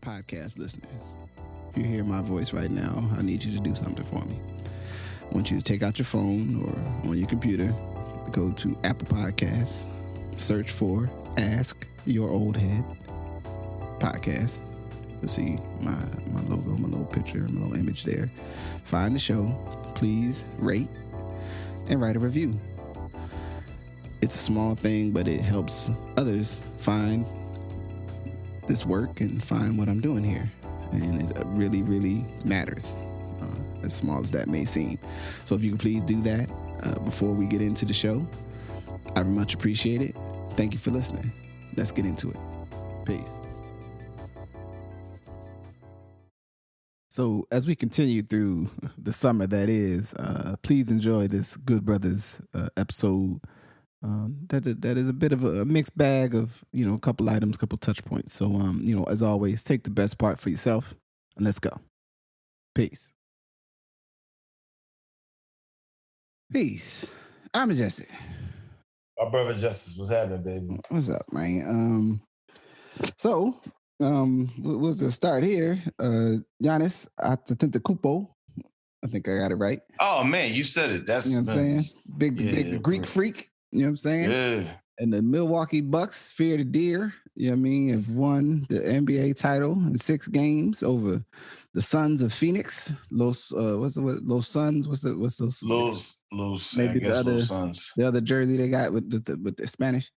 podcast listeners, if you hear my voice right now, I need you to do something for me. I want you to take out your phone or on your computer, go to Apple Podcasts, search for Ask Your Oldhead Podcast. You'll see my logo, my little picture, my little image there. Find the show. Please rate and write a review. It's a small thing, but it helps others find this work and find what I'm doing here. And it really, really matters, as small as that may seem. So if you could please do that before we get into the show, I would much appreciate it. Thank you for listening. Let's get into it. Peace. So as we continue through the summer that is, please enjoy this Good Brothers episode. That is a bit of a mixed bag of, a couple items, couple touch points. So, as always, take the best part for yourself and let's go. Peace. Peace. I'm Majestic. My brother Justice, what's happening, baby? What's up, man? We'll just start here. Giannis Antetokounmpo. I think I got it right. Oh man, you said it. That's what I'm saying. Big Greek freak. You know what I'm saying? Yeah. And the Milwaukee Bucks, fear the deer, have won the NBA title in 6 games over the Suns of Phoenix. Los Suns? What's those? Los. Maybe the other Suns. The other jersey they got with the Spanish.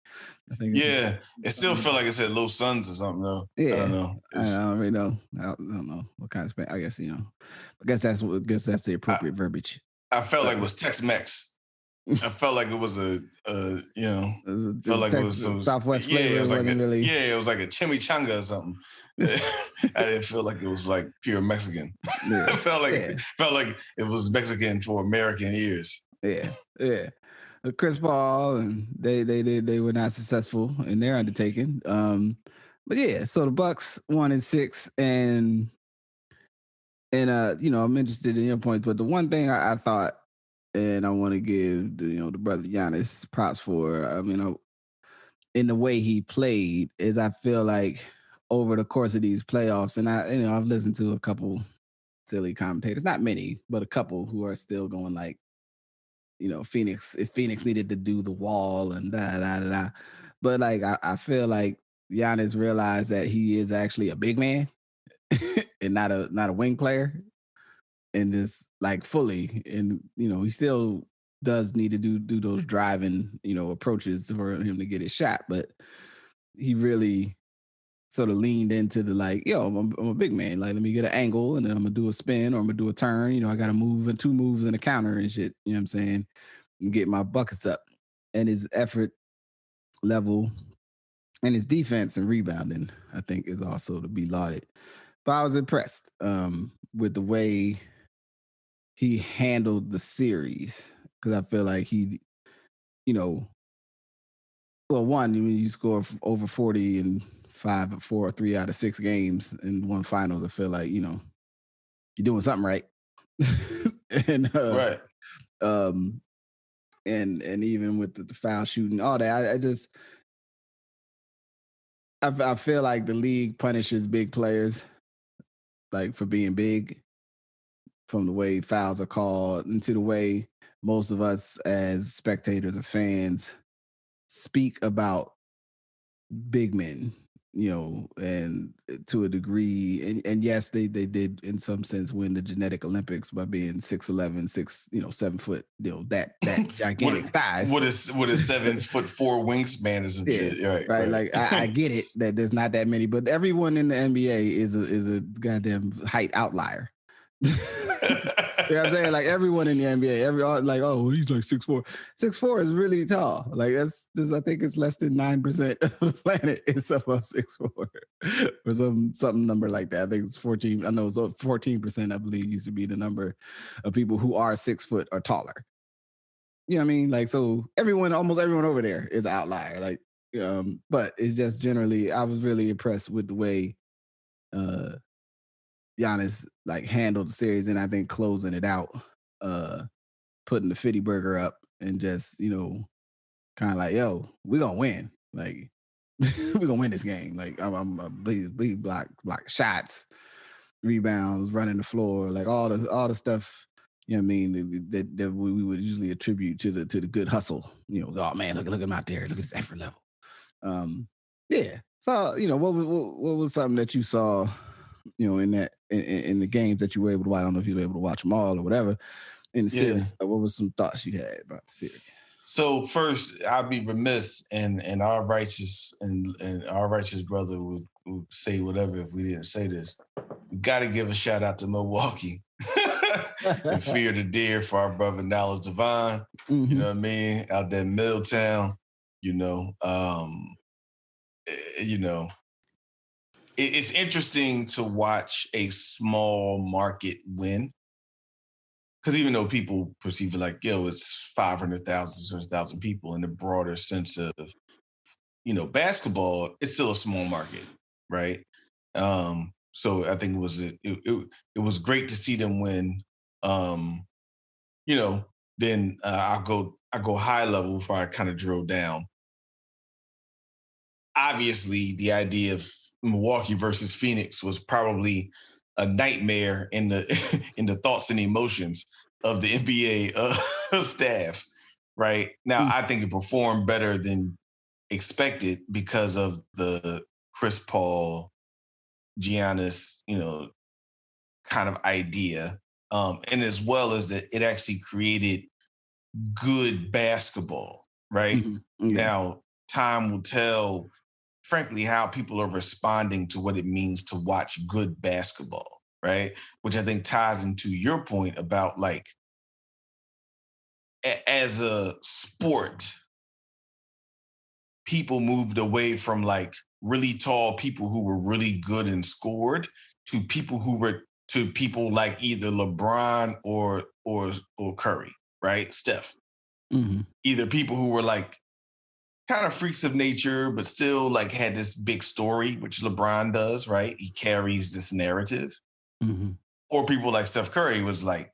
I think. Yeah, it still felt like it said Los Suns or something though. Yeah, I don't know. I don't really know. I don't know what kind of Spanish. I guess that's the appropriate verbiage. I felt like it was Tex-Mex. I felt like it was it was some Southwest flavor. Yeah, it was like it was like a chimichanga or something. I didn't feel like it was like pure Mexican. Yeah. It felt like it was Mexican for American ears. Yeah. Chris Paul and they were not successful in their undertaking. But yeah, so the Bucks 1-6, and I'm interested in your point. But the one thing I thought, and I want to give the brother Giannis props for, in the way he played, is I feel like over the course of these playoffs, and I've listened to a couple silly commentators, not many, but a couple who are still going like, if Phoenix needed to do the wall and da. But like I feel like Giannis realized that he is actually a big man and not a wing player. And just like fully, and he still does need to do those driving, approaches for him to get his shot, but he really sort of leaned into the like, I'm a big man. Like, let me get an angle, and then I'm gonna do a spin or I'm gonna do a turn. I got to move and 2 moves and a counter and shit. You know what I'm saying? And get my buckets up. And his effort level and his defense and rebounding, I think, is also to be lauded. But I was impressed with the way he handled the series, because I feel like he, one, you score over 40 in 3 out of 6 games in one finals. I feel like, you're doing something right. And right. And even with the foul shooting, all that, I feel like the league punishes big players, like, for being big, from the way fouls are called and to the way most of us as spectators or fans speak about big men, and to a degree. And yes, they did in some sense win the genetic Olympics by being 6'11", 7 foot, that gigantic size. What is 7'4" wingspan or some shit? Right. Like I get it that there's not that many, but everyone in the NBA is a goddamn height outlier. You know what I'm saying? Like everyone in the NBA, he's like 6'4". 6'4" is really tall. Like I think it's less than 9% of the planet is above 6'4", or something number like that. I think it's 14. I know it's 14%. I believe used to be the number of people who are 6 foot or taller. You know what I mean? Like, so almost everyone over there is an outlier. Like, but it's just generally, I was really impressed with the way Giannis like handled the series, and I think closing it out, putting the 50 burger up and just, kind of like, yo, we're gonna win. Like, we're gonna win this game. Like I'm bleed block shots, rebounds, running the floor, like all the stuff. You know what I mean? That we would usually attribute to the good hustle. You know, oh man, look at him out there. Look at his effort level. Yeah. So what was something that you saw, in that in the games that you were able to watch? I don't know if you were able to watch them all or whatever in the series. What were some thoughts you had about the series? So first, I'd be remiss, and our righteous brother would say whatever if we didn't say this. We got to give a shout out to Milwaukee and Fear the Deer for our brother Knowledge Divine. Mm-hmm. You know what I mean? Out there in Middletown. It's interesting to watch a small market win. Because even though people perceive it like, it's 500,000, 600,000 people in the broader sense of, basketball, it's still a small market, right? So I think it was great to see them win. Then I go high level before I kind of drill down. Obviously, the idea of Milwaukee versus Phoenix was probably a nightmare in the thoughts and emotions of the NBA staff, right? Now, I think it performed better than expected because of the Chris Paul, Giannis, kind of idea. And as well as that it actually created good basketball, right? Mm-hmm. Yeah. Now, time will tell, frankly, how people are responding to what it means to watch good basketball, right? Which I think ties into your point about, like, as a sport, people moved away from, like, really tall people who were really good and scored to people like either LeBron or Curry, right? Steph. Mm-hmm. Either people who were, like, kind of freaks of nature, but still, like, had this big story, which LeBron does, right? He carries this narrative. Mm-hmm. Or people like Steph Curry was like,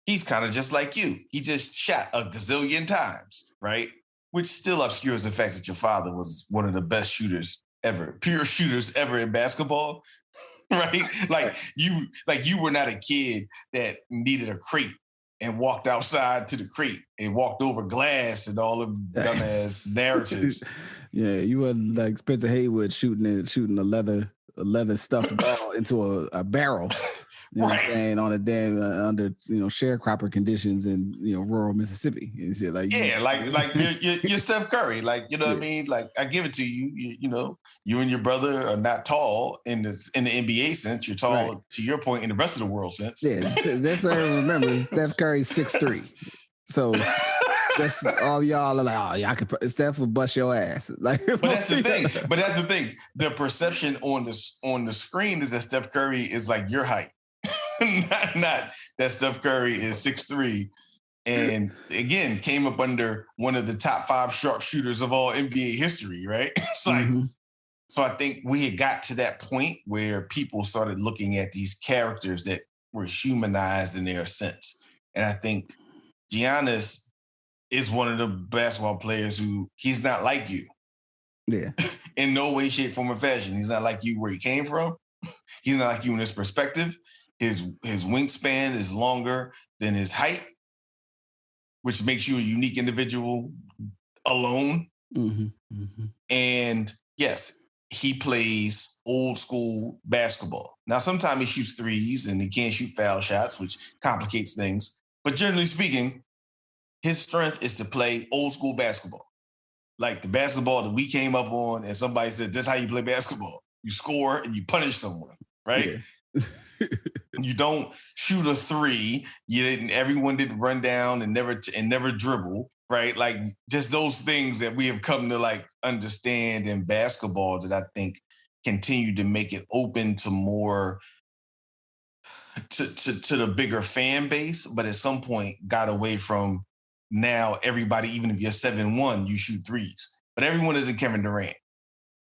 he's kind of just like you. He just shot a gazillion times, right? Which still obscures the fact that your father was one of the best shooters ever, pure shooters ever in basketball, right? Like you were not a kid that needed a crate and walked outside to the crate and walked over glass and all of dumbass narratives. Yeah, you were like Spencer Haywood shooting a leather stuffed ball into a barrel. You know what I'm saying? On a damn under sharecropper conditions in rural Mississippi and shit like you're Steph Curry, like what I mean, like I give it to you. You and your brother are not tall in the NBA sense. You're tall to your point in the rest of the world sense. Yeah, that's what I remember. Steph Curry's 6'3", so that's all y'all are like. Oh yeah, Steph will bust your ass. Like, but that's the thing. The perception on the screen is that Steph Curry is like your height. not that Steph Curry is 6'3", and again came up under one of the top 5 sharpshooters of all NBA history, right? It's like, so I think we had got to that point where people started looking at these characters that were humanized in their sense, and I think Giannis is one of the basketball players who he's not like you. Yeah, in no way, shape, form, or fashion. He's not like you where he came from. He's not like you in his perspective. His wingspan is longer than his height, which makes you a unique individual alone. Mm-hmm. Mm-hmm. And yes, he plays old school basketball. Now, sometimes he shoots threes and he can't shoot foul shots, which complicates things. But generally speaking, his strength is to play old school basketball. Like the basketball that we came up on, and somebody said, "That's how you play basketball. You score and you punish someone, right?" Yeah. You don't shoot a three. Everyone didn't run down and never dribble, right? Like just those things that we have come to like understand in basketball that I think continue to make it open to more to the bigger fan base, but at some point got away from now everybody, even if you're 7'1", you shoot threes. But everyone isn't Kevin Durant,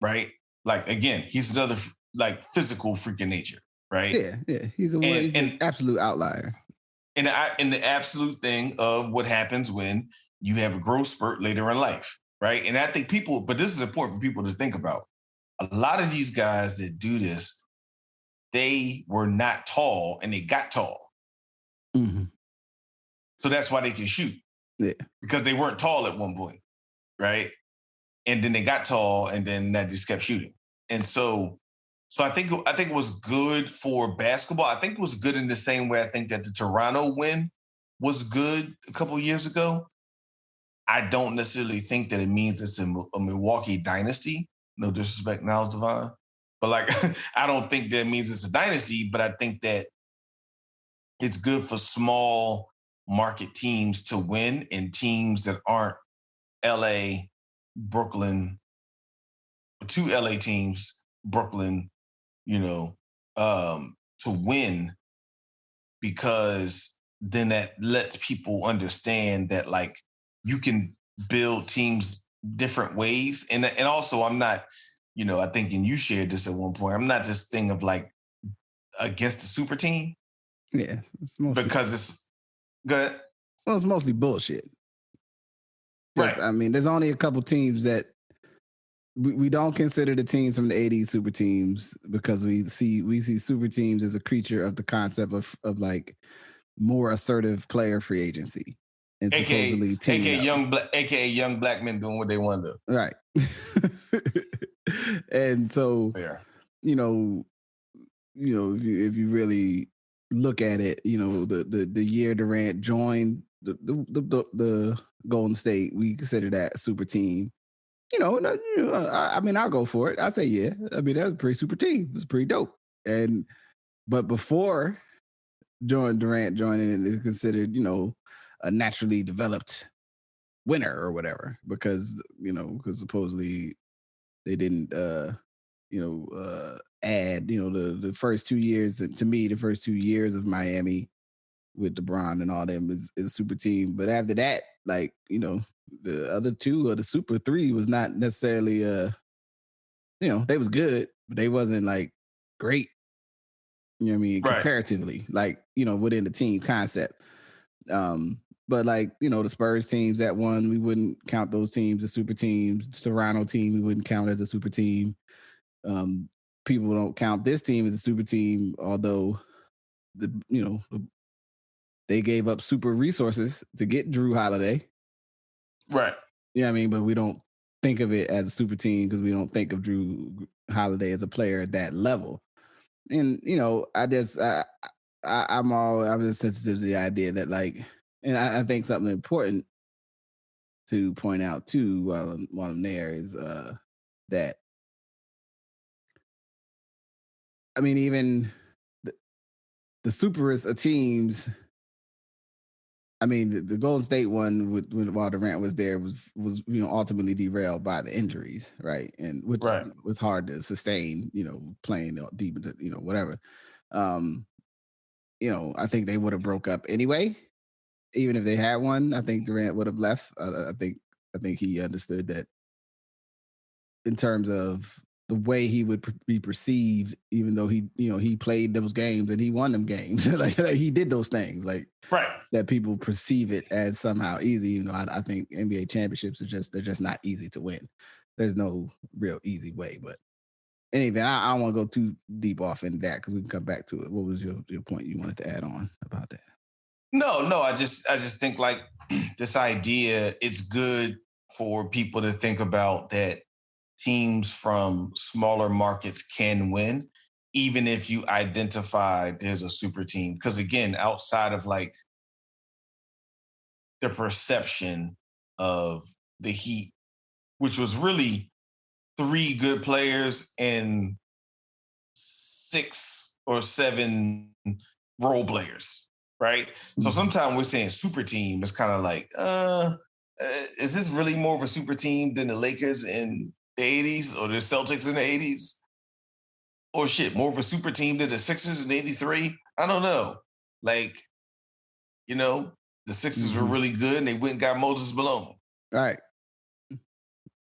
right? Like again, he's another like physical freak of nature. Right. Yeah. He's an absolute outlier. And the absolute thing of what happens when you have a growth spurt later in life. right? And I think but this is important for people to think about. A lot of these guys that do this, they were not tall and they got tall. Mm-hmm. So that's why they can shoot. Yeah. Because they weren't tall at one point, right? And then they got tall and then that just kept shooting. And so I think it was good for basketball. I think it was good in the same way I think that the Toronto win was good a couple years ago. I don't necessarily think that it means it's a Milwaukee dynasty. No disrespect, Niles Devine. But like, I don't think that means it's a dynasty, but I think that it's good for small market teams to win and teams that aren't LA, Brooklyn, 2 LA teams, Brooklyn, to win, because then that lets people understand that like you can build teams different ways. And also I'm not, I think, and you shared this at one point, I'm not this thing of like against the super team. Yeah. Because it's good. Well, it's mostly bullshit. Right. I mean, there's only a couple teams that we don't consider the teams from the 80s super teams, because we see super teams as a creature of the concept of like more assertive player free agency. And supposedly AKA young black men doing what they want to do. Right. And so, fair. If you really look at it, the year Durant joined the Golden State, we consider that a super team. I mean, I'll go for it. I say, yeah. I mean, that was a pretty super team. It was pretty dope. But before Durant joining, it is considered, a naturally developed winner or whatever, because supposedly they didn't, add, the first 2 years. To me, the first 2 years of Miami with LeBron and all them is a super team. But after that, like, the other two, or the super three, was not necessarily, they was good, but they wasn't like great. You know what I mean? Right. Comparatively, like, within the team concept. But like, the Spurs teams that won, we wouldn't count those teams as super teams. The Toronto team, we wouldn't count as a super team. People don't count this team as a super team, although they gave up super resources to get Drew Holiday. Right. Yeah, I mean, but we don't think of it as a super team because we don't think of Drew Holiday as a player at that level. And I'm just sensitive to the idea that, like, and I think something important to point out too while I'm there is that, I mean, even the superest of teams. I mean, the Golden State one while Durant was there was ultimately derailed by the injuries, right? And which was hard to sustain, playing deep into whatever. I think they would have broke up anyway, even if they had one. I think Durant would have left. I think he understood that in terms of the way he would be perceived, even though he played those games and he won them games, like he did those things, like that people perceive it as somehow easy. I think NBA championships they're just not easy to win. There's no real easy way. But anyway, I don't want to go too deep off into that because we can come back to it. What was your point you wanted to add on about that? No, I just think like this idea, it's good for people to think about that teams from smaller markets can win, even if you identify there's a super team. Because again, outside of like the perception of the Heat, which was really 3 good players and 6 or 7 role players, right? Mm-hmm. So sometimes we're saying super team. It's kind of like, is this really more of a super team than the Lakers in the 80s or the Celtics in the 80s? Or shit, more of a super team than the Sixers in 83? I don't know. Like, the Sixers were really good and they went and got Moses Malone. Right.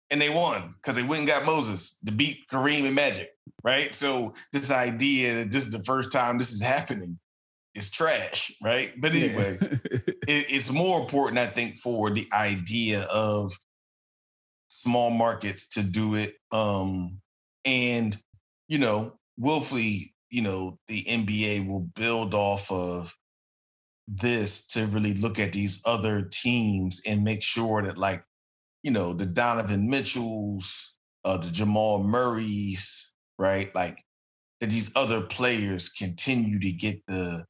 And they won because they went and got Moses to beat Kareem and Magic, right? So this idea that this is the first time this is happening is trash, right? But anyway, it's more important, I think, for the idea of small markets to do it. And, you know, willfully, you know, the NBA will build off of this to really look at these other teams and make sure that, like, you know, the Donovan Mitchells, the Jamal Murrays, right? Like, that these other players continue to get the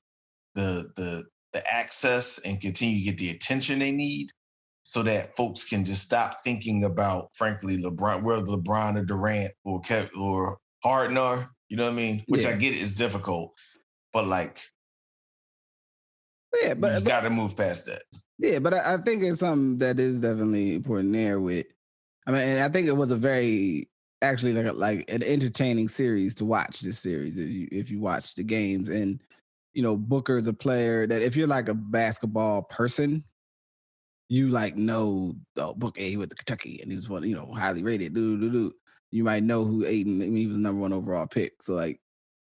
access and continue to get the attention they need, so that folks can just stop thinking about, frankly, LeBron, whether LeBron or Durant or Kevin or Harden are, you know what I mean? Which I get is difficult, but like, yeah, but you got to move past that. Yeah, but I think it's something that is definitely important there. With, I mean, and I think it was a very actually like an entertaining series to watch. This series, if you watch the games, and you know, Booker is a player that if you're like a basketball person, you like know, oh, Booker, he went to Kentucky and he was one, you know, highly rated. You might know who Aiden. I mean, he was the number 1 overall pick, so like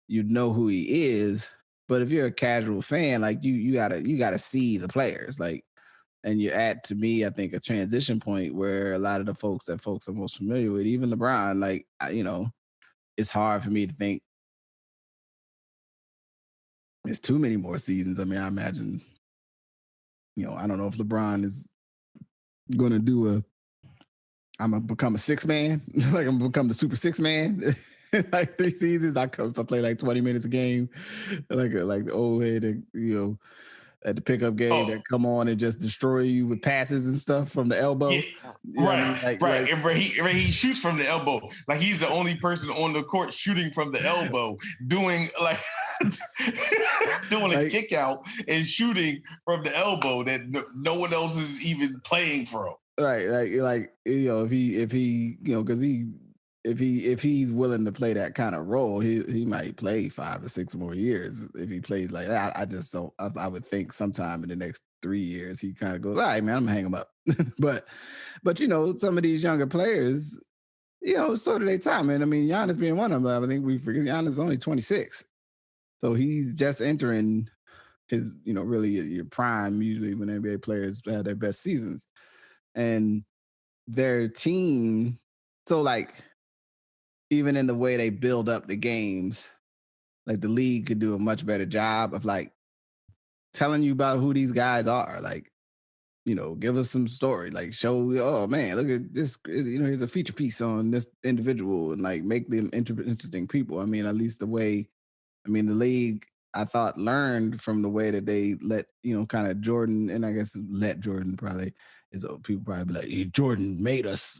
you know who he is. But if you're a casual fan, like you gotta see the players, like. And you're at, to me, I think, a transition point where a lot of the folks that folks are most familiar with, even LeBron, like, you know, it's hard for me to think there's too many more seasons. I mean, I imagine, you know, I don't know if LeBron is going to do I'm going to become a 6-man, like I'm going to become the super 6-man. Like 3 seasons, I play like 20 minutes a game, like the old head, you know, at the pickup game that come on and just destroy you with passes and stuff from the elbow. Yeah, you know right, I mean? Like, right. And he shoots from the elbow. Like he's the only person on the court shooting from the elbow, doing like doing a kick out and shooting from the elbow that no one else is even playing from. Right, like you know, if he you know, because if he's willing to play that kind of role, he might play 5 or 6 more years. If he plays like that, I just don't. I would think sometime in the next 3 years he kind of goes, all right, man, I'm gonna hang him up. but you know, some of these younger players, you know, sort of their time. And I mean, Giannis being one of them. I think we forget Giannis is only 26, so he's just entering his, you know, really your prime. Usually, when NBA players have their best seasons, and their team, so like. Even in the way they build up the games, like the league could do a much better job of like telling you about who these guys are. Like, you know, give us some story, like show, oh man, look at this, you know, here's a feature piece on this individual, and like make them interesting people. I mean, at least the way, I mean, the league, I thought, learned from the way that they let, you know, kind of Jordan, and I guess let Jordan probably is, people probably be like, hey, Jordan make us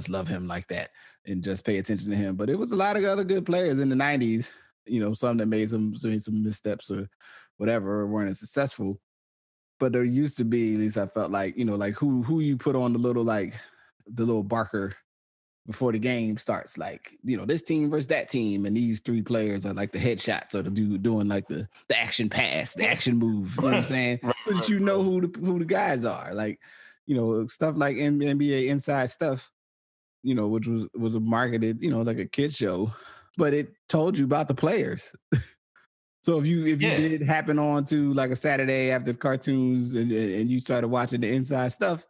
love him like that and just pay attention to him. But it was a lot of other good players in the 90s, you know, some that made some missteps or whatever, or weren't as successful. But there used to be, at least I felt like, you know, like who you put on the little barker before the game starts, like, you know, this team versus that team, and these 3 players are like the headshots or the dude doing like the action pass, the action move, you know what I'm saying? So that you know who the guys are, like, you know, stuff like NBA Inside Stuff, you know, which was a marketed, you know, like a kid show, but it told you about the players. So if you did happen on to like a Saturday after cartoons and you started watching the Inside Stuff,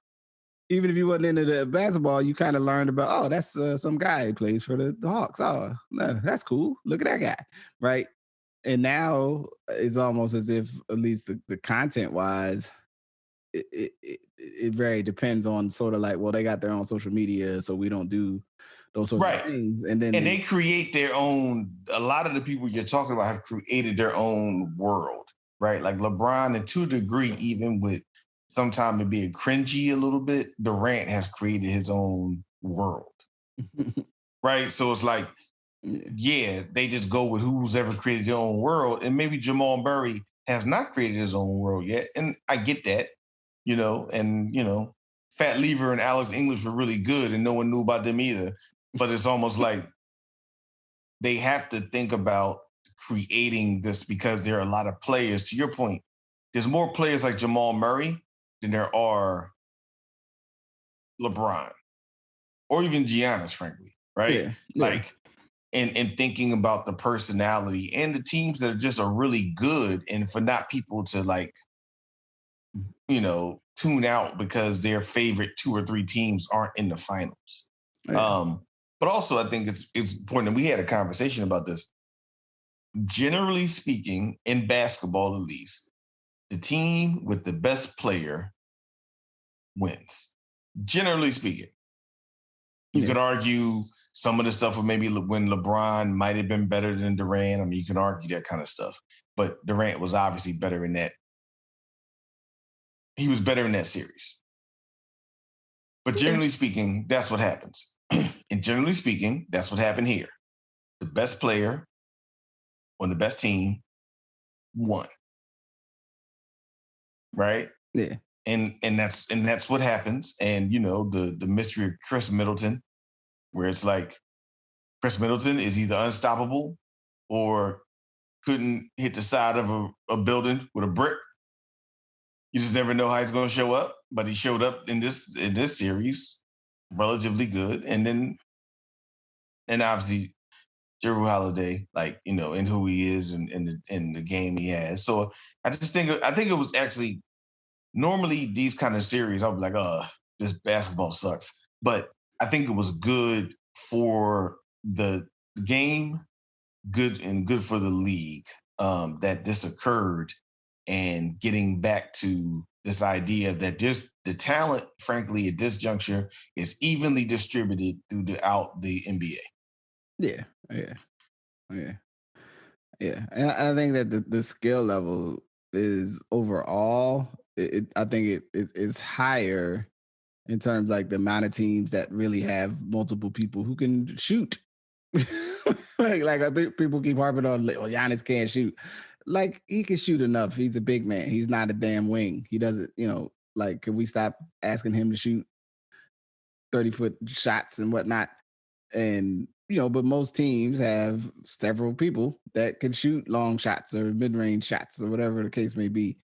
even if you wasn't into the basketball, you kind of learned about, oh, that's some guy who plays for the Hawks. Oh, no, that's cool. Look at that guy, right? And now it's almost as if, at least the content wise, it very depends on sort of like, well, they got their own social media, so we don't do those sorts of things. And then they create their own. A lot of the people you're talking about have created their own world, right? Like LeBron, and to a degree, even with sometimes it being cringy a little bit, Durant has created his own world, right? So it's like, yeah, they just go with who's ever created their own world. And maybe Jamal Murray has not created his own world yet. And I get that. You know, and, you know, Fat Lever and Alex English were really good and no one knew about them either. But it's almost like they have to think about creating this, because there are a lot of players. To your point, there's more players like Jamal Murray than there are LeBron or even Giannis, frankly, right? Yeah. Like, and thinking about the personality and the teams that are really good, and for not people to like, you know, tune out because their favorite 2 or 3 teams aren't in the finals. Yeah. But also, I think it's important. And we had a conversation about this. Generally speaking, in basketball, at least, the team with the best player wins. Generally speaking, you could argue some of the stuff with maybe when LeBron might have been better than Durant. I mean, you can argue that kind of stuff. But Durant was obviously better in that. He was better in that series. But generally speaking, that's what happens. And generally speaking, that's what happened here. The best player on the best team won. Right? Yeah. And that's what happens. And the mystery of Chris Middleton, where it's like Chris Middleton is either unstoppable or couldn't hit the side of a building with a brick. You just never know how he's going to show up, but he showed up in this series relatively good, and obviously Jrue Holiday, in who he is and in the game he has. So I think it was actually normally these kind of series I'll be like, this basketball sucks, but I think it was good for the game, good for the league that this occurred. And getting back to this idea that the talent, frankly, at this juncture is evenly distributed throughout the NBA. Yeah. And I think that the skill level is overall, I think it is higher in terms like the amount of teams that really have multiple people who can shoot. People keep harping on, Giannis can't shoot. Like, he can shoot enough. He's a big man. He's not a damn wing. He doesn't, can we stop asking him to shoot 30-foot shots and whatnot? And, but most teams have several people that can shoot long shots or mid-range shots or whatever the case may be.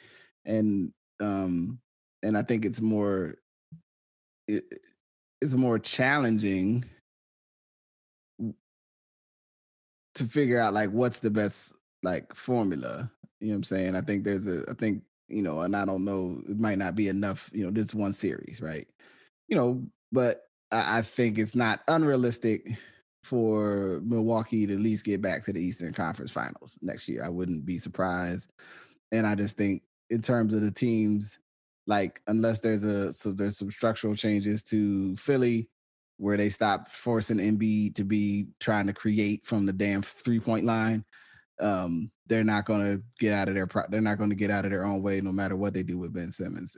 And I think it's more challenging to figure out what's the best formula. You know what I'm saying? I think and I don't know, it might not be enough, this one series, right? But I think it's not unrealistic for Milwaukee to at least get back to the Eastern Conference Finals next year. I wouldn't be surprised. And I just think in terms of the teams, unless there's some structural changes to Philly, where they stop forcing Embiid to be trying to create from the damn 3-point line, they're not going to get out of their own way, no matter what they do with Ben Simmons.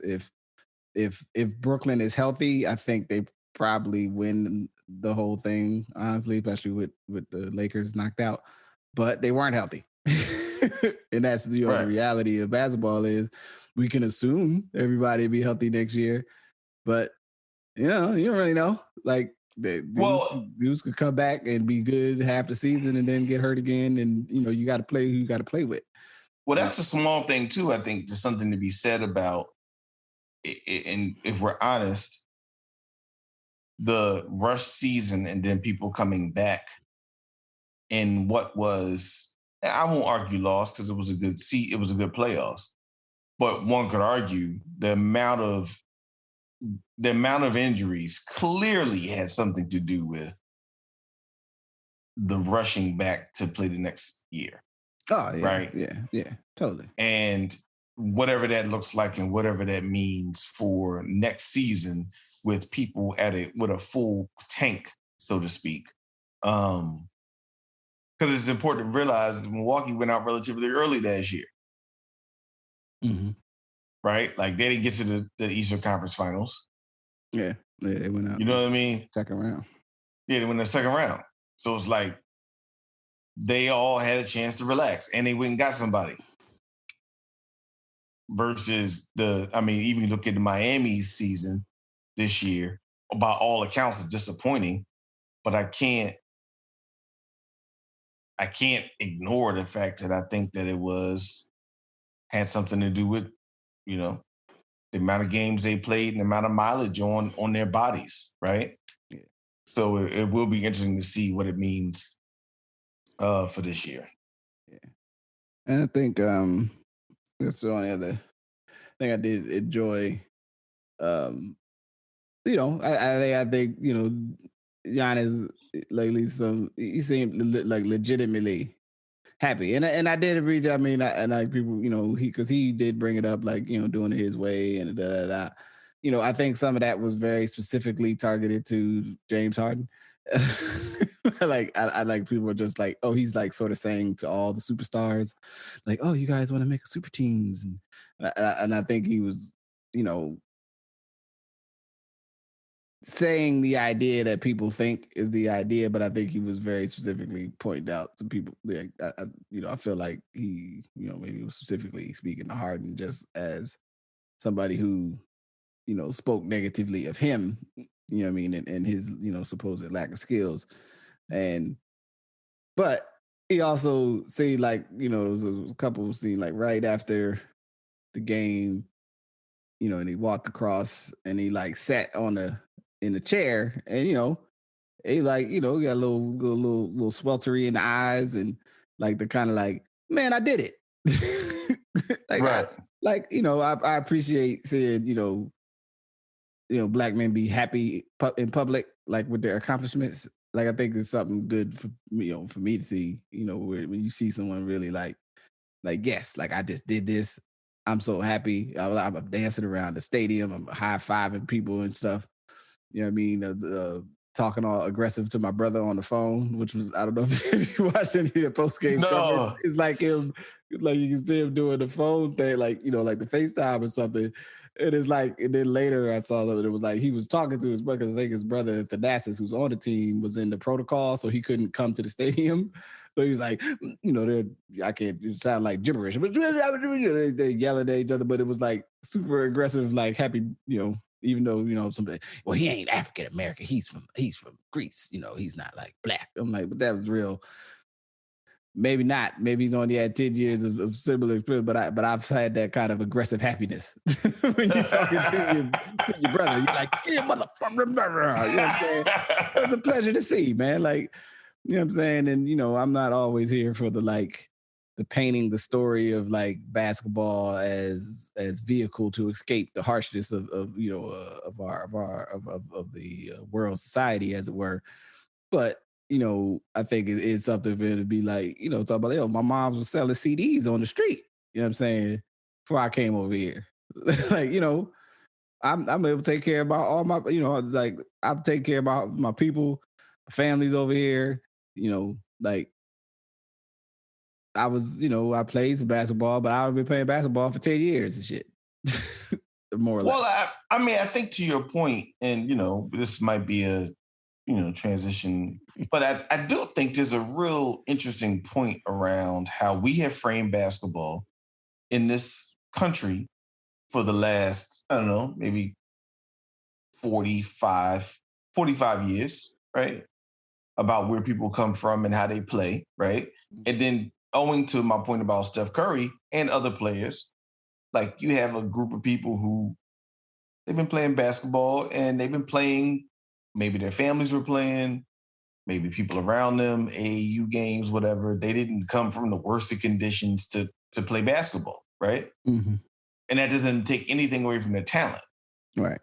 If Brooklyn is healthy, I think they probably win the whole thing, honestly, especially with the Lakers knocked out. But they weren't healthy. And that's the reality of basketball is we can assume everybody will be healthy next year, but you don't really know. Dudes could come back and be good half the season and then get hurt again, and you got to play who you got to play with. Well, that's the small thing too. I think there's something to be said about, and if we're honest, the rush season and then people coming back in what was, I won't argue loss because it was a good playoffs, but one could argue the amount of injuries clearly had something to do with the rushing back to play the next year. Oh, yeah. Right? Yeah, totally. And whatever that looks like and whatever that means for next season with people with a full tank, so to speak. Because it's important to realize Milwaukee went out relatively early last year. Mm-hmm. Right? They didn't get to the Eastern Conference Finals. Yeah, they went out. You know what I mean? Second round. Yeah, they went in the second round. So it's they all had a chance to relax, and they went and got somebody. Versus even look at the Miami's season this year, by all accounts, is disappointing. But I can't ignore the fact that I think that it had something to do with, the amount of games they played and the amount of mileage on their bodies, right? Yeah. So it will be interesting to see what it means for this year. Yeah. And I think that's the only other thing I did enjoy You know, I think you know, Giannis lately he seemed like legitimately happy, and I did read. I mean, I people, you know, because he did bring it up, like, you know, doing it his way and da da da. You know, I think some of that was very specifically targeted to James Harden. Like I like people are just like, oh, he's like sort of saying to all the superstars, like, oh, you guys want to make a super teams, and I think he was, you know, saying the idea that people think is the idea, but I think he was very specifically pointing out to people. Like, you know, I feel like he, you know, maybe was specifically speaking to Harden just as somebody who, you know, spoke negatively of him. You know what I mean, and his, you know, supposed lack of skills, but he also see, like, you know, there was a couple of scenes like right after the game, you know, and he walked across and he like sat in the chair, and you know, he like, you know, got a little sweltery in the eyes, and like the kind of like, man, I did it. Like, right. You know, I appreciate seeing, you know, black men be happy in public, like with their accomplishments. Like, I think it's something good for, you know, for me to see, you know, when you see someone really like, yes, like, I just did this. I'm so happy. I'm dancing around the stadium. I'm high fiving people and stuff. You know what I mean? Talking all aggressive to my brother on the phone, which was, I don't know if you watched any of the post game coverage. It's like him, like you can see him doing the phone thing, like, you know, like the FaceTime or something. It is like, and then later I saw that it was like he was talking to his brother, because I think his brother Thanasis, who's on the team, was in the protocol, so he couldn't come to the stadium. So he's like, you know, I can't, it sound like gibberish, but they're yelling at each other, but it was like super aggressive, like happy, you know, even though, you know, somebody, well, he ain't African American, he's from Greece, you know, he's not like black. I'm like, but that was real. Maybe not. Maybe he's only had 10 years of similar experience, but I've had that kind of aggressive happiness when you're talking to your brother. You're like, yeah, motherfucker. You know what I'm saying? It was a pleasure to see, man. Like, you know what I'm saying? And, you know, I'm not always here for the painting the story of like basketball as vehicle to escape the harshness of you know, of the world society, as it were. But, you know, I think it's something for it to be like, you know, talk about, yo, my mom was selling CDs on the street. You know what I'm saying? Before I came over here. Like, you know, I'm able to take care of all my, you know, like, I'm taking care of my people, my family's over here, you know, like, I was, you know, I played some basketball, but I've been playing basketball for 10 years and shit. More or less. Well, I mean, I think to your point, and, you know, this might be a, you know, transition, but I do think there's a real interesting point around how we have framed basketball in this country for the last, I don't know, maybe 45 years, right? About where people come from and how they play, right? And then owing to my point about Steph Curry and other players, like, you have a group of people who they've been playing basketball and they've been playing, maybe their families were playing, maybe people around them, AAU games, whatever. They didn't come from the worst of conditions to play basketball, right? Mm-hmm. And that doesn't take anything away from their talent.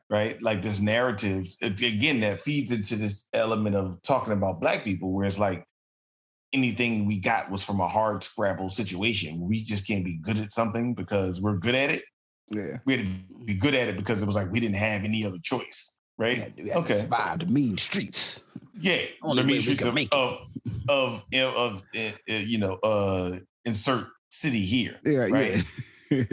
Right. Like, this narrative, again, that feeds into this element of talking about black people, where it's like anything we got was from a hard scrabble situation. We just can't be good at something because we're good at it. Yeah. We had to be good at it because it was like we didn't have any other choice. Right. We had to survive the mean streets. Yeah. Only the mean way streets we can of you know, insert city here. Yeah. Right. Yeah.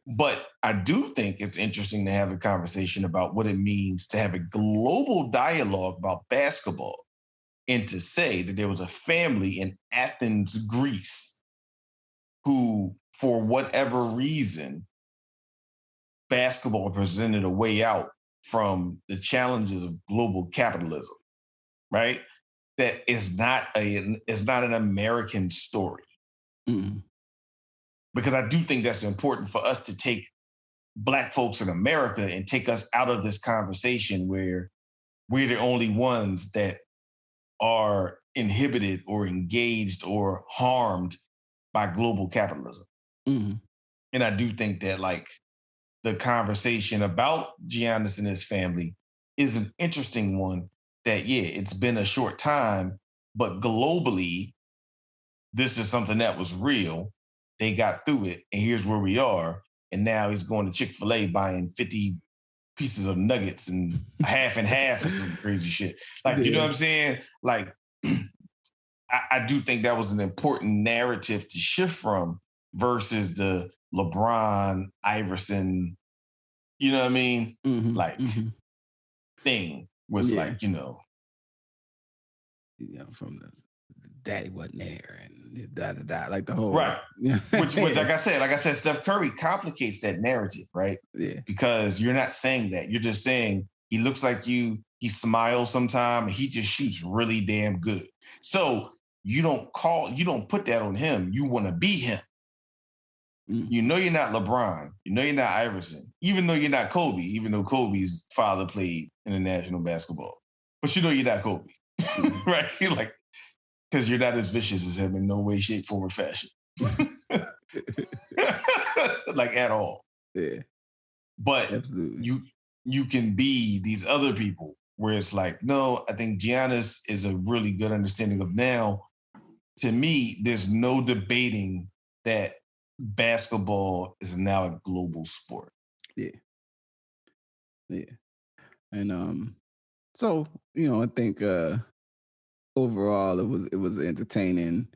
But I do think it's interesting to have a conversation about what it means to have a global dialogue about basketball, and to say that there was a family in Athens, Greece, who, for whatever reason, basketball presented a way out from the challenges of global capitalism, right? That is not an American story. Mm-hmm. Because I do think that's important for us to take Black folks in America and take us out of this conversation where we're the only ones that are inhibited or engaged or harmed by global capitalism. Mm-hmm. And I do think that, like, the conversation about Giannis and his family is an interesting one. That it's been a short time, but globally, this is something that was real. They got through it, and here's where we are. And now he's going to Chick-fil-A buying 50 pieces of nuggets and half or some crazy shit. Like, you know what I'm saying? Like, I do think that was an important narrative to shift from versus the LeBron, Iverson, you know what I mean? Thing was like, from the daddy wasn't there and da like the whole right. Which like I said, Steph Curry complicates that narrative, right? Yeah. Because you're not saying that. You're just saying he looks like you, he smiles sometime, and he just shoots really damn good. So you don't put that on him. You want to be him. You know you're not LeBron. You know you're not Iverson. Even though you're not Kobe, even though Kobe's father played international basketball. But you know you're not Kobe. Right? Like, because you're not as vicious as him in no way, shape, form, or fashion. Like, at all. Yeah. But absolutely. You can be these other people where it's like, no, I think Giannis is a really good understanding of now. To me, there's no debating that basketball is now a global sport. Yeah. And so, I think overall it was entertaining.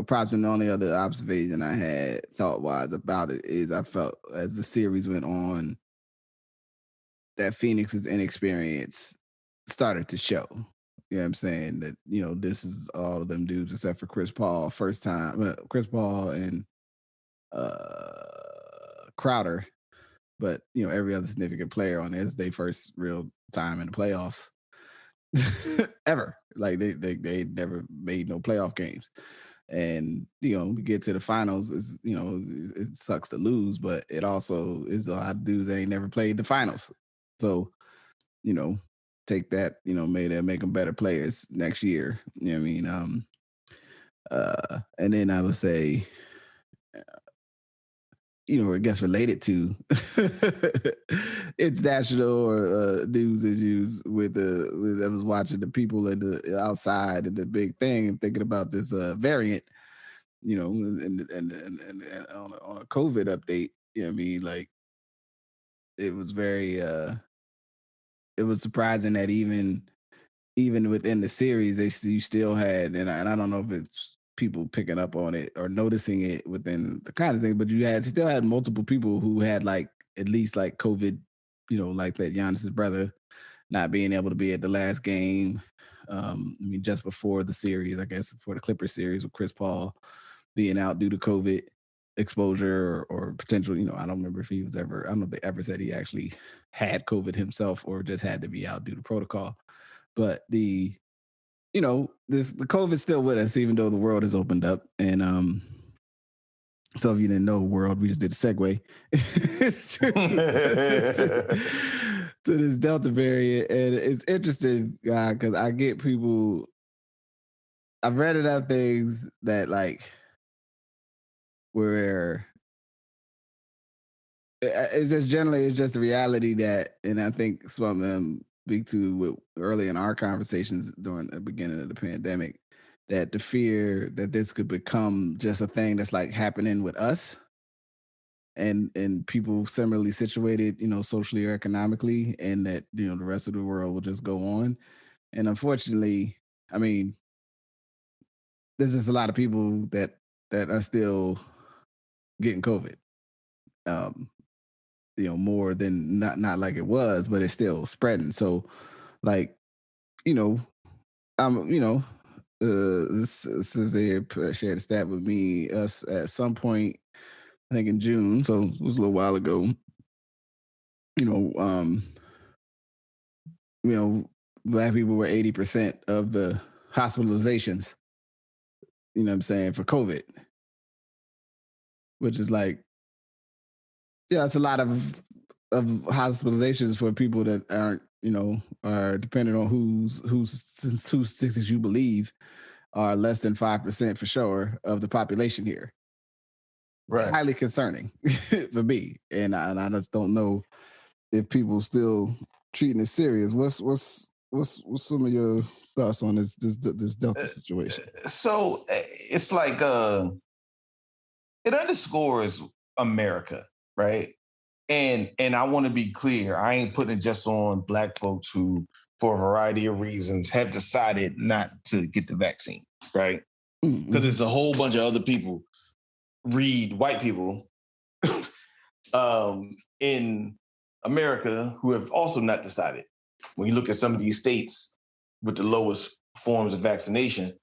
Perhaps the only other observation I had thought-wise about it is I felt as the series went on that Phoenix's inexperience started to show. You know what I'm saying? That, this is all of them dudes except for Chris Paul, first time. Chris Paul and Crowder. But, every other significant player on this, their first real time in the playoffs ever. Like, they never made no playoff games. And, we get to the finals, it sucks to lose, but it also is a lot of dudes that ain't never played the finals. So, take that, make them better players next year. You know what I mean? And then I would say, I guess related to it's national or news issues with I was watching the people in the outside and the big thing and thinking about this variant, and on a COVID update. You know what I mean? Like, it was very it was surprising that even within the series, you still had, and I don't know if it's people picking up on it or noticing it within the kind of thing, but you still had multiple people who had like at least like COVID, like that Giannis's brother not being able to be at the last game. I mean, just before the series, I guess, for the Clippers series with Chris Paul being out due to COVID exposure or potential, I don't remember if he was ever, I don't know if they ever said he actually had COVID himself or just had to be out due to protocol. But the COVID's still with us, even though the world has opened up. And so if you didn't know, world, we just did a segue to this Delta variant. And it's interesting, because I get people, I've read enough things that like where it's just the reality that, and I think some of them speak to early in our conversations during the beginning of the pandemic, that the fear that this could become just a thing that's like happening with us and people similarly situated, socially or economically, and that, the rest of the world will just go on. And unfortunately, I mean, there's just a lot of people that are still getting COVID. More than not like it was, but it's still spreading. So, like, this says they shared a stat with me. Us at some point, I think in June, so it was a little while ago. Black people were 80% of the hospitalizations. You know what I'm saying, for COVID, which is like, it's a lot of hospitalizations for people that aren't, are depending on whose statistics you believe, are less than 5% for sure of the population here. Right. highly concerning for me, and I just don't know if people still treating it serious. What's some of your thoughts on this Delta situation? So it's like it underscores America, right? And I want to be clear, I ain't putting it just on Black folks who, for a variety of reasons, have decided not to get the vaccine, right? Because it's a whole bunch of other people, read white people, in America who have also not decided. When you look at some of these states with the lowest forms of vaccination,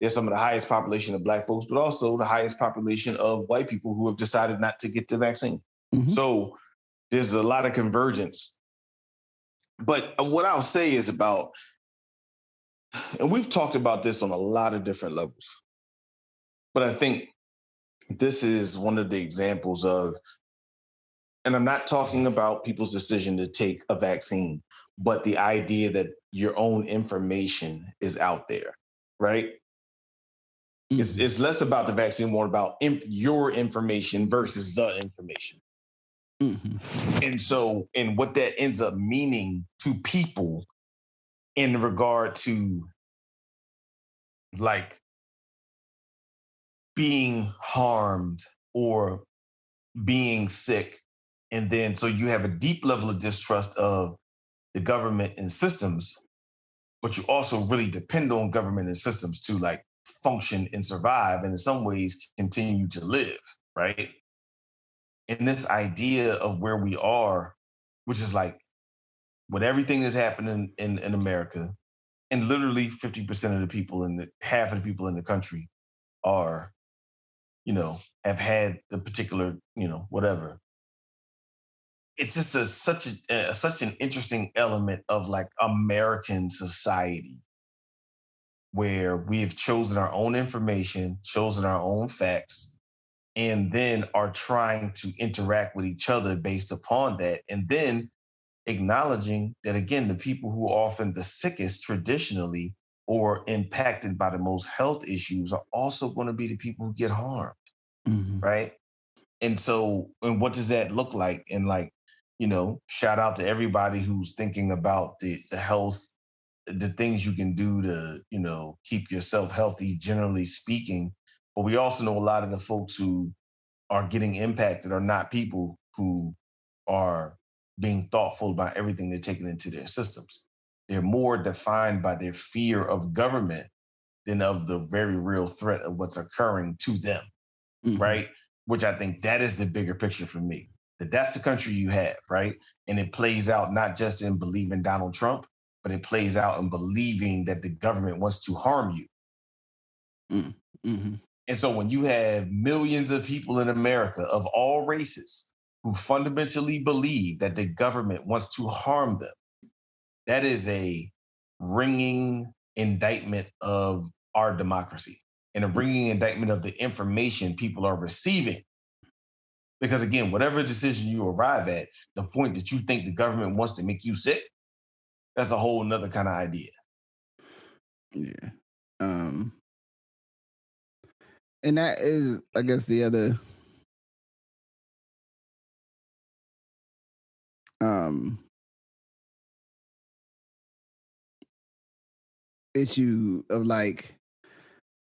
there's some of the highest population of Black folks, but also the highest population of white people who have decided not to get the vaccine. So there's a lot of convergence. But what I'll say is about, and we've talked about this on a lot of different levels, but I think this is one of the examples of, and I'm not talking about people's decision to take a vaccine, but the idea that your own information is out there, right? It's less about the vaccine, more about your information versus the information. And so, and what that ends up meaning to people in regard to like being harmed or being sick. And then, so you have a deep level of distrust of the government and systems, but you also really depend on government and systems to like function and survive, and in some ways continue to live, right? And this idea of where we are, which is like when everything is happening in America, and literally 50% of the people in half of the people in the country are, have had the particular, whatever. It's just such an interesting element of like American society where we have chosen our own information, chosen our own facts, and then are trying to interact with each other based upon that. And then acknowledging that, again, the people who are often the sickest traditionally or impacted by the most health issues are also going to be the people who get harmed, right? And so, and what does that look like? And like, shout out to everybody who's thinking about the health, the things you can do to, keep yourself healthy, generally speaking. But we also know a lot of the folks who are getting impacted are not people who are being thoughtful about everything they're taking into their systems. They're more defined by their fear of government than of the very real threat of what's occurring to them, right? Which I think that is the bigger picture for me. That's the country you have, right? And it plays out not just in believing Donald Trump, but it plays out in believing that the government wants to harm you. And so when you have millions of people in America of all races who fundamentally believe that the government wants to harm them, that is a ringing indictment of our democracy and a ringing indictment of the information people are receiving. Because again, whatever decision you arrive at, the point that you think the government wants to make you sick, that's a whole nother kind of idea. Yeah. And that is, I guess, the other issue of like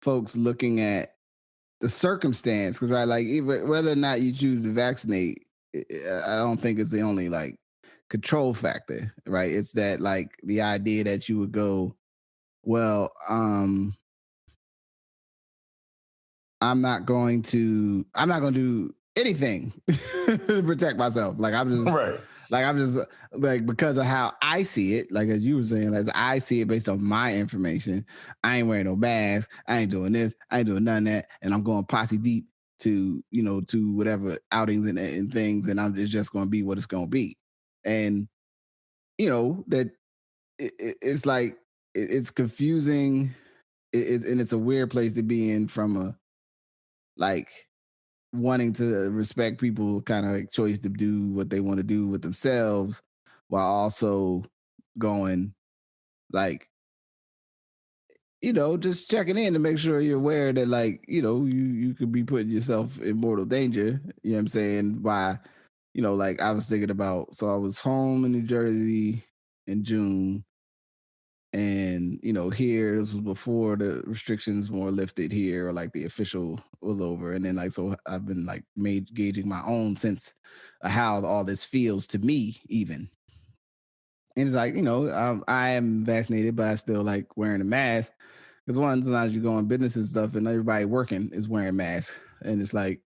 folks looking at the circumstance, because right, like even whether or not you choose to vaccinate, I don't think it's the only like control factor, right? It's that like the idea that you would go, well, I'm not going to do anything to protect myself. Like I'm just right. Like because of how I see it, like as you were saying, as I see it based on my information, I ain't wearing no mask, I ain't doing this, I ain't doing none of that, and I'm going posse deep to to whatever outings and things, and it's just going to be what it's going to be, and that it's like it's confusing, and it's a weird place to be in from a like wanting to respect people kind of like choice to do what they want to do with themselves while also going like just checking in to make sure you're aware that, like, you could be putting yourself in mortal danger. You know what I'm saying? By, like I was thinking about, so I was home in New Jersey in June. And, here, this was before the restrictions were lifted here, or like the official was over. And then, like, so I've been like gauging my own sense of how all this feels to me, even. And it's like, I am vaccinated, but I still like wearing a mask. Because sometimes you go on business and stuff, and everybody working is wearing masks. And it's like,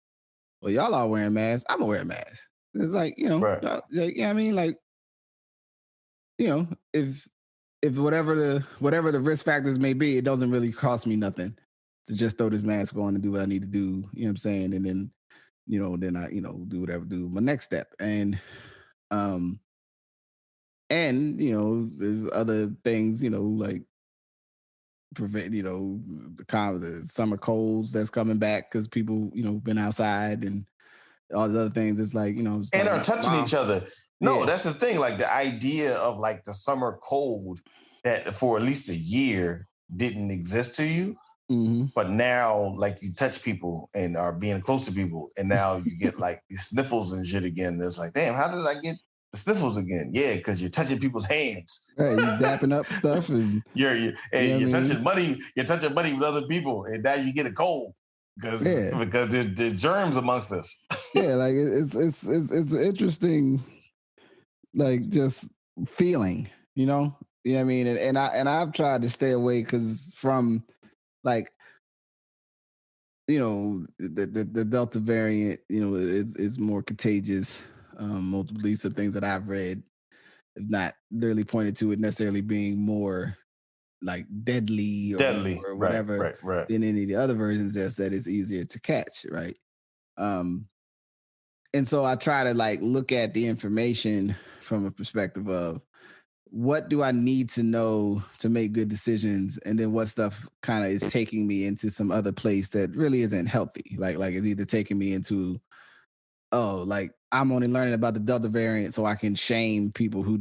well, y'all are wearing masks. I'm gonna wear a mask. It's like, Right. like, I mean, like, if whatever the risk factors may be, it doesn't really cost me nothing to just throw this mask on and do what I need to do. You know what I'm saying? And then, then I, do whatever, do my next step. Um, there's other things, like prevent, the summer colds that's coming back because people, been outside and all these other things. It's like, And are touching each other. No, Yeah. that's the thing. Like the idea of like the summer cold that for at least a year didn't exist to you. Mm-hmm. But now, like, you touch people and are being close to people, and now you get like these sniffles and shit again. And it's like, damn, how did I get the sniffles again? Yeah, because you're touching people's hands. Hey, you dapping up stuff, and you're touching money. You're touching money with other people, and now you get a cold because there's germs amongst us. Yeah, like it's interesting, like just feeling, you know what I mean? And I've tried to stay away because from like, the Delta variant, it's more contagious. Multiple, at least the things that I've read have not really pointed to it necessarily being more like deadly or whatever right. than any of the other versions. Just that it's easier to catch, right? And so I try to like look at the information from a perspective of what do I need to know to make good decisions, and then what stuff kind of is taking me into some other place that really isn't healthy. Like it's either taking me into, like I'm only learning about the Delta variant so I can shame people who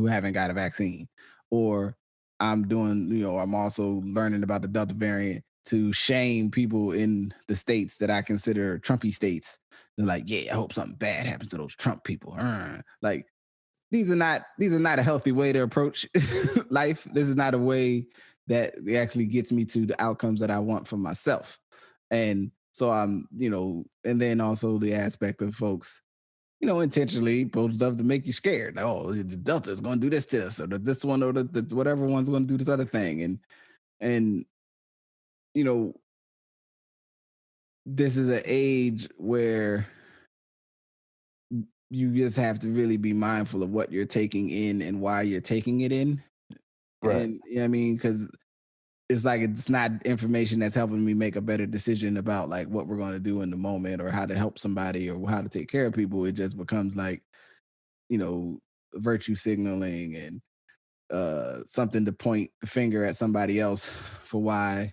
haven't got a vaccine, or I'm doing, I'm also learning about the Delta variant to shame people in the states that I consider Trumpy states. They're like, yeah, I hope something bad happens to those Trump people. Like these are not a healthy way to approach life. This is not a way that actually gets me to the outcomes that I want for myself. And so I'm, and then also the aspect of folks, intentionally both love to make you scared. Like, oh, the Delta is going to do this to us, or this one, or the whatever one's going to do this other thing. And, this is an age where you just have to really be mindful of what you're taking in and why you're taking it in. Right. And I mean, because it's like it's not information that's helping me make a better decision about like what we're going to do in the moment, or how to help somebody, or how to take care of people. It just becomes like, virtue signaling and something to point the finger at somebody else for why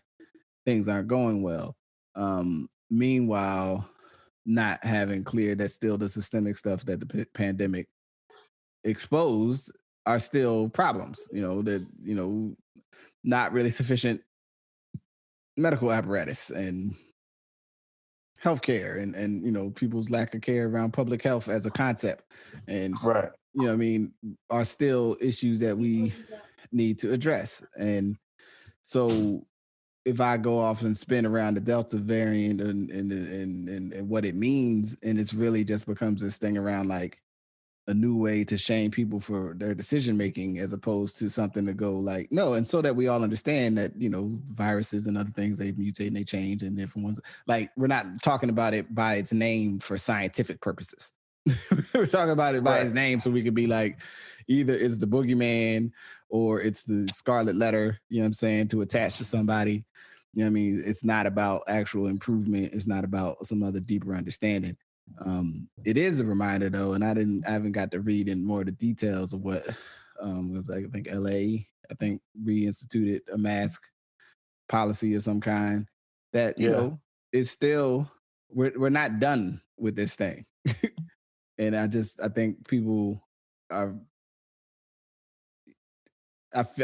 things aren't going well. Meanwhile, not having clear that still the systemic stuff that the pandemic exposed are still problems, that, not really sufficient medical apparatus and healthcare and people's lack of care around public health as a concept. And, right. I mean, are still issues that we need to address. And so if I go off and spin around the Delta variant and what it means, and it's really just becomes this thing around like a new way to shame people for their decision making, as opposed to something to go like, no. And so that we all understand that, viruses and other things, they mutate and they change, and different ones, like we're not talking about it by its name for scientific purposes. We're talking about it by its name so we could be like, either it's the boogeyman or it's the scarlet letter, you know what I'm saying, to attach to somebody. You know what I mean? It's not about actual improvement. It's not about some other deeper understanding. It is a reminder though, and I haven't got to read in more of the details of what was like, I think LA, reinstituted a mask policy of some kind that, is still, we're not done with this thing. And I think people are,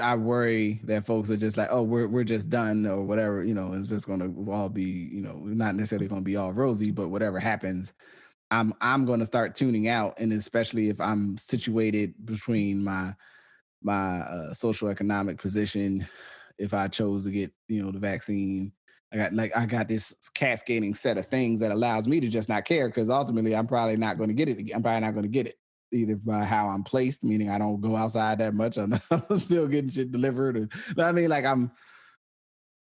I worry that folks are just like, oh, we're just done or whatever, it's just going to all be, not necessarily going to be all rosy, but whatever happens, I'm going to start tuning out. And especially if I'm situated between my social economic position, if I chose to get, the vaccine, I got this cascading set of things that allows me to just not care, because ultimately I'm probably not going to get it. I'm probably not going to get it, either by how I'm placed, meaning I don't go outside that much. I'm still getting shit delivered.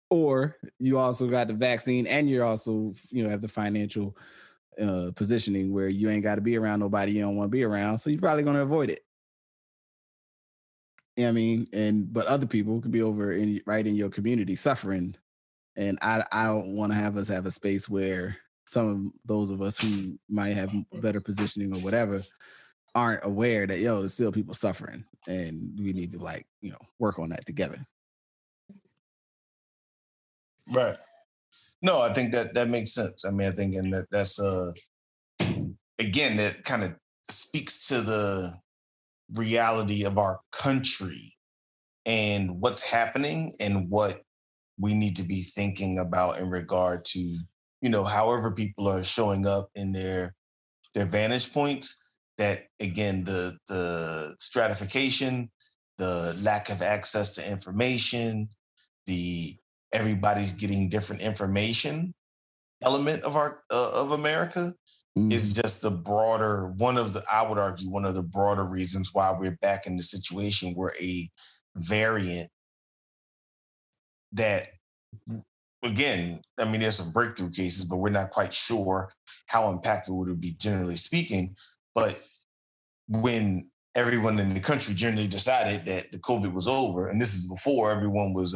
Or you also got the vaccine and you're also, have the financial positioning where you ain't got to be around nobody you don't want to be around. So you're probably going to avoid it. You know what I mean? But other people could be over right in your community suffering. And I don't want to have us have a space where some of those of us who might have better positioning or whatever aren't aware that, there's still people suffering and we need to work on that together. Right. No, I think that makes sense. I mean, I think that's again, that kind of speaks to the reality of our country and what's happening and what we need to be thinking about in regard to, however people are showing up in their vantage points, that again, the stratification, the lack of access to information, everybody's getting different information element of of America is just I would argue, one of the broader reasons why we're back in the situation where a variant that, again, I mean, there's some breakthrough cases, but we're not quite sure how impactful it would be, generally speaking. But when everyone in the country generally decided that the COVID was over, and this is before everyone was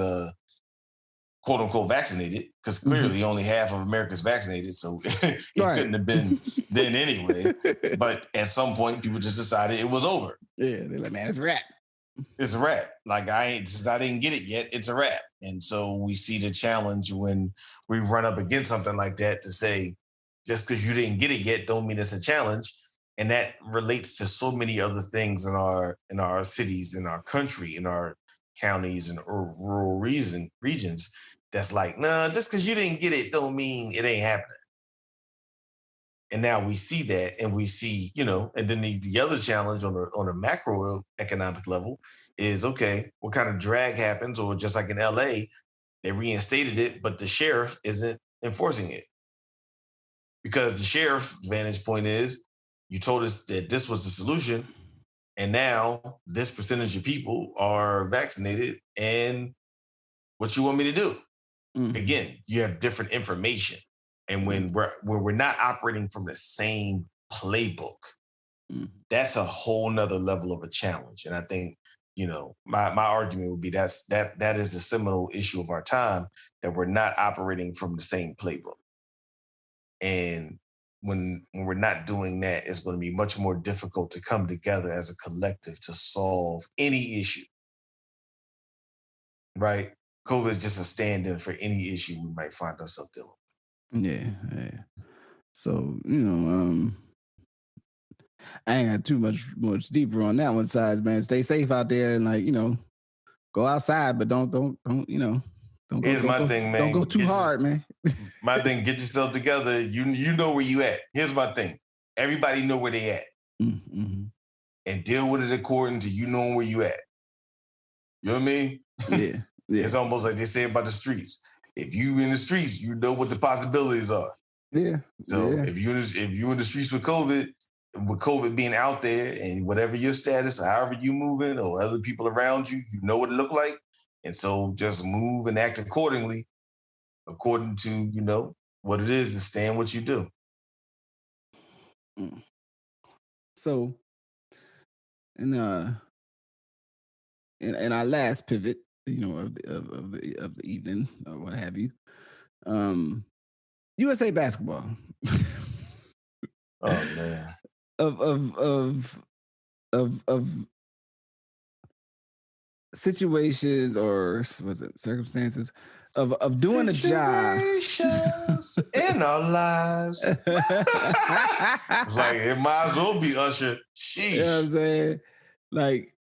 quote unquote vaccinated, because clearly only half of America's vaccinated, so it couldn't have been then anyway. But at some point, people just decided it was over. Yeah, they're like, man, it's a wrap. It's a wrap. Like, since I didn't get it yet, it's a wrap. And so we see the challenge when we run up against something like that, to say, just because you didn't get it yet, don't mean it's a challenge. And that relates to so many other things in our cities, in our country, in our counties and rural regions. That's like, nah, just because you didn't get it don't mean it ain't happening. And now we see that, and we see, and then the other challenge on a macroeconomic level is, okay, what kind of drag happens? Or just like in LA, they reinstated it, but the sheriff isn't enforcing it. Because the sheriff's vantage point is, you told us that this was the solution, and now this percentage of people are vaccinated, and what you want me to do? Again, you have different information. And when we're not operating from the same playbook, that's a whole nother level of a challenge. And I think, my argument would be that is a seminal issue of our time, that we're not operating from the same playbook. And when we're not doing that, it's going to be much more difficult to come together as a collective to solve any issue. Right? COVID is just a stand-in for any issue we might find ourselves dealing with. Yeah. So, I ain't got too much deeper on that one side, man. Stay safe out there and go outside, but don't Here's my thing, man. Don't go too hard, man. My thing, get yourself together. You know where you at. Here's my thing. Everybody know where they at. Mm-hmm. And deal with it according to you knowing where you at. You know what I mean? Yeah. It's almost like they say about the streets. If you in the streets, you know what the possibilities are. Yeah. So if you in the streets with COVID being out there, and whatever your status, however you moving, or other people around you, you know what it look like. And so just move and act accordingly, according to, what it is, and stand what you do. So in our last pivot, of the evening or what have you, USA basketball. Oh man. Of situations, or was it circumstances of doing a job in our lives. It's like, it might as well be Usher. Sheesh. You know what I'm saying? Like,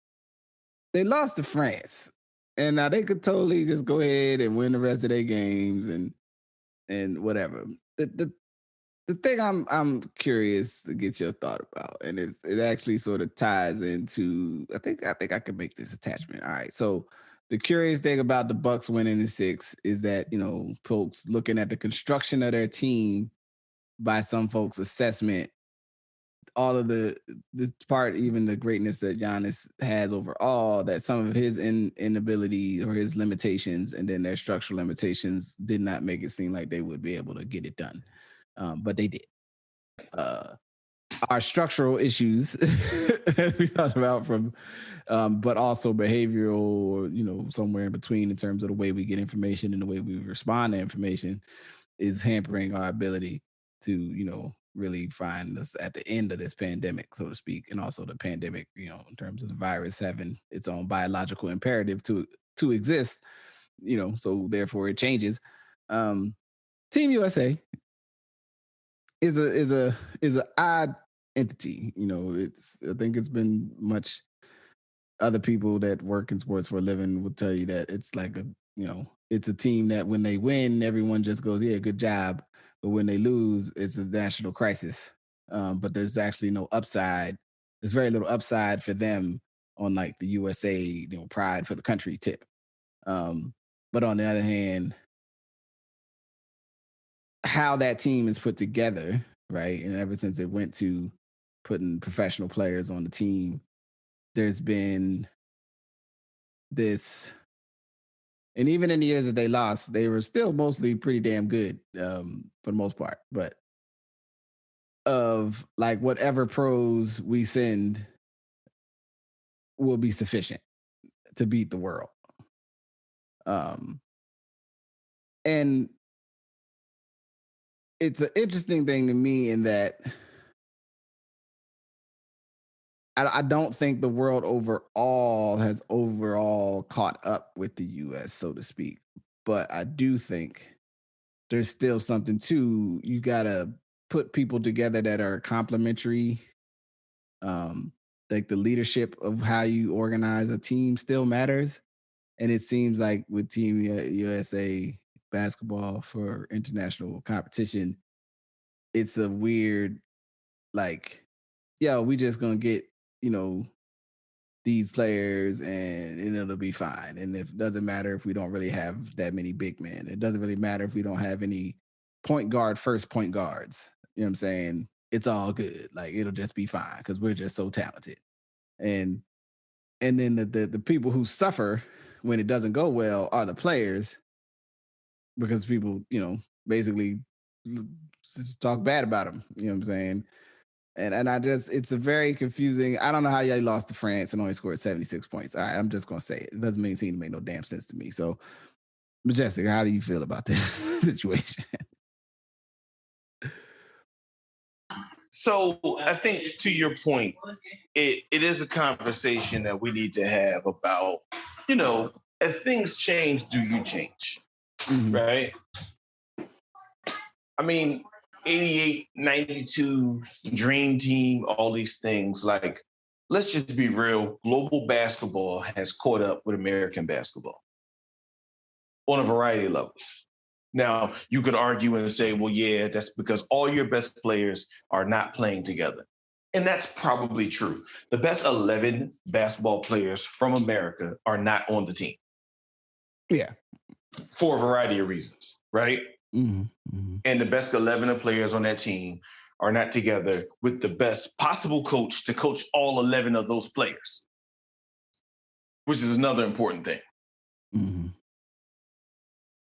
they lost to France, and now they could totally just go ahead and win the rest of their games and whatever. The thing I'm curious to get your thought about, and it actually sort of ties into. I think I can make this attachment. All right, so the curious thing about the Bucks winning the 6 is that folks looking at the construction of their team by some folks' assessment, all of the part, even the greatness that Giannis has overall, that some of his inability or his limitations, and then their structural limitations, did not make it seem like they would be able to get it done. But they did. Our structural issues we talked about but also behavioral, or somewhere in between in terms of the way we get information and the way we respond to information, is hampering our ability to really find us at the end of this pandemic, so to speak, and also the pandemic, in terms of the virus having its own biological imperative to exist, so therefore it changes. Team USA is a odd entity. I think it's been much. Other people that work in sports for a living will tell you that it's like it's a team that when they win, everyone just goes, yeah, good job. But when they lose, it's a national crisis. But there's actually no upside. There's very little upside for them on like the USA, pride for the country tip. But on the other hand, how that team is put together, right? And ever since it went to putting professional players on the team, there's been this, and even in the years that they lost, they were still mostly pretty damn good for the most part. But of like whatever pros we send will be sufficient to beat the world. And it's an interesting thing to me in that I don't think the world overall has caught up with the US, so to speak. But I do think there's still something to, you got to put people together that are complementary. Like the leadership of how you organize a team still matters. And it seems like with Team USA basketball for international competition, it's a weird, like, we just going to get, these players and it'll be fine. And it doesn't matter if we don't really have that many big men. It doesn't really matter if we don't have any first point guards. You know what I'm saying? It's all good. Like, it'll just be fine because we're just so talented. And then the people who suffer when it doesn't go well are the players, because people, basically just talk bad about them. You know what I'm saying? And it's a very confusing. I don't know how y'all lost to France and only scored 76 points. All right, I'm just gonna say it. It doesn't seem to make no damn sense to me. So, Majestic, how do you feel about this situation? So I think, to your point, it is a conversation that we need to have about, as things change, do you change? Mm-hmm. Right? I mean, 88, 92, Dream Team, all these things. Like, let's just be real. Global basketball has caught up with American basketball on a variety of levels. Now, you could argue and say, well, yeah, that's because all your best players are not playing together. And that's probably true. The best 11 basketball players from America are not on the team. Yeah. For a variety of reasons, right? Mm-hmm. Mm-hmm. And the best 11 players on that team are not together with the best possible coach to coach all 11 of those players, which is another important thing. Mm-hmm.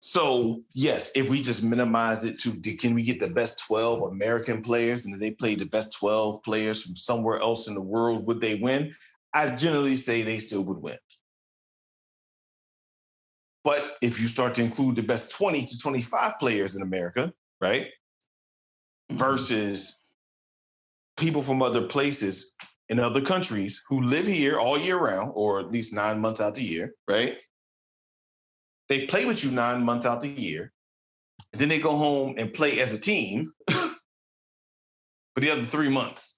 So, yes, if we just minimize it to, can we get the best 12 American players and if they play the best 12 players from somewhere else in the world, would they win? I generally say they still would win. But if you start to include the best 20 to 25 players in America, right, versus people from other places in other countries who live here all year round, or at least 9 months out the year, right? They play with you 9 months out the year. And then they go home and play as a team for the other 3 months.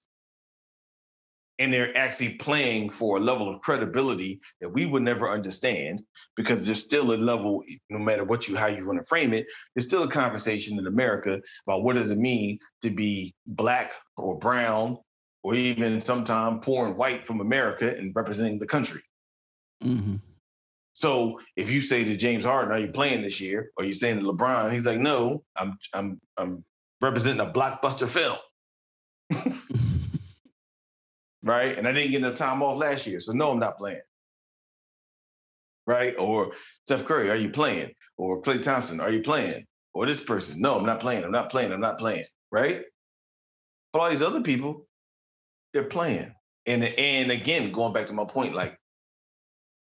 and they're actually playing for a level of credibility that we would never understand, because there's still a level, no matter how you want to frame it, there's still a conversation in America about what does it mean to be black or brown or even sometimes poor and white from America and representing the country. Mm-hmm. So if you say to James Harden, "Are you playing this year?" or you saying to LeBron, he's like, "No, I'm representing a blockbuster film." Right? And I didn't get enough time off last year, so no, I'm not playing. Right? Or Steph Curry, "Are you playing?" Or Klay Thompson, "Are you playing?" Or this person, "No, I'm not playing. I'm not playing. I'm not playing." Right? But all these other people, they're playing. And again, going back to my point, like,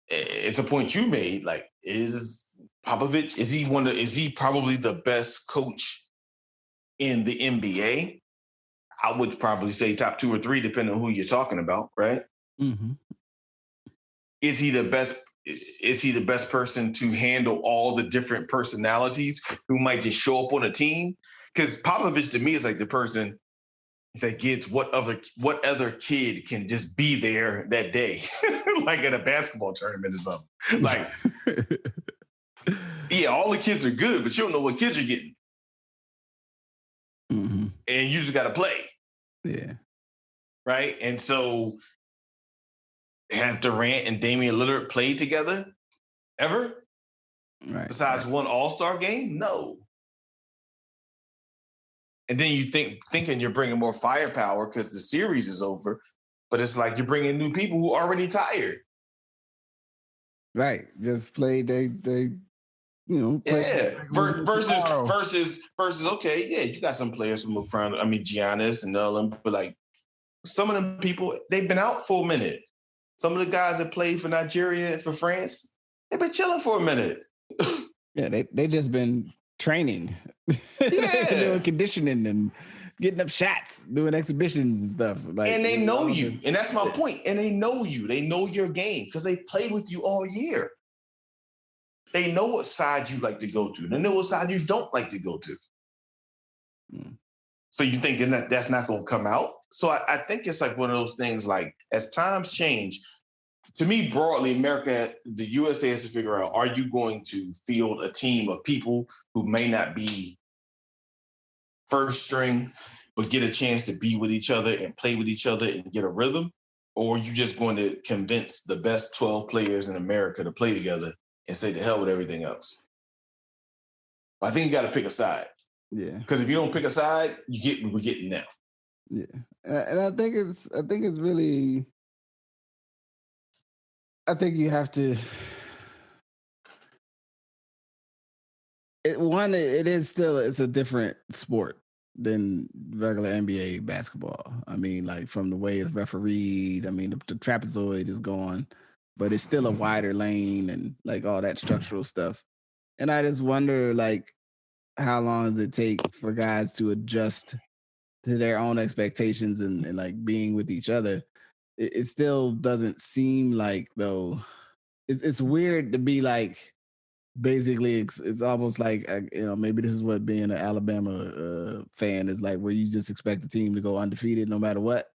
it's a point you made. Like, is Popovich, is he probably the best coach in the NBA? I would probably say top 2 or 3, depending on who you're talking about, right? Mm-hmm. Is he the best person to handle all the different personalities who might just show up on a team? Because Popovich to me is like the person that gets what other kid can just be there that day, like at a basketball tournament or something. Like, yeah, all the kids are good, but you don't know what kids you're getting. Mm-hmm. And you just got to play. Yeah. Right. And so have Durant and Damian Lillard played together ever? Right. Besides one All-Star game? No. And then you thinking you're bringing more firepower because the series is over, but it's like you're bringing new people who are already tired. Right. Just play. They play. Yeah. Versus. Okay, yeah, you got some players from around. I mean, Giannis and all them, but like some of them people, they've been out for a minute. Some of the guys that played for Nigeria and for France, they've been chilling for a minute. Yeah, they just been training, doing conditioning and getting up shots, doing exhibitions and stuff. Like, and they know you, and that's my point. And they know you. They know your game because they played with you all year. They know what side you like to go to. They know what side you don't like to go to. So you think that's not going to come out? So I think it's like one of those things, like, as times change, to me, broadly, America, the USA has to figure out, are you going to field a team of people who may not be first string, but get a chance to be with each other and play with each other and get a rhythm? Or are you just going to convince the best 12 players in America to play together and say, to hell with everything else? I think you got to pick a side. Yeah. Because if you don't pick a side, you get what we're getting now. Yeah. And I think it's really, I think you have to, it's a different sport than regular NBA basketball. I mean, like, from the way it's refereed, I mean, the trapezoid is gone, but it's still a wider lane and like all that structural stuff. And I just wonder, like, how long does it take for guys to adjust to their own expectations and like being with each other? It still doesn't seem like, though, it's weird to be like, basically it's almost like, maybe this is what being an Alabama fan is like, where you just expect the team to go undefeated no matter what.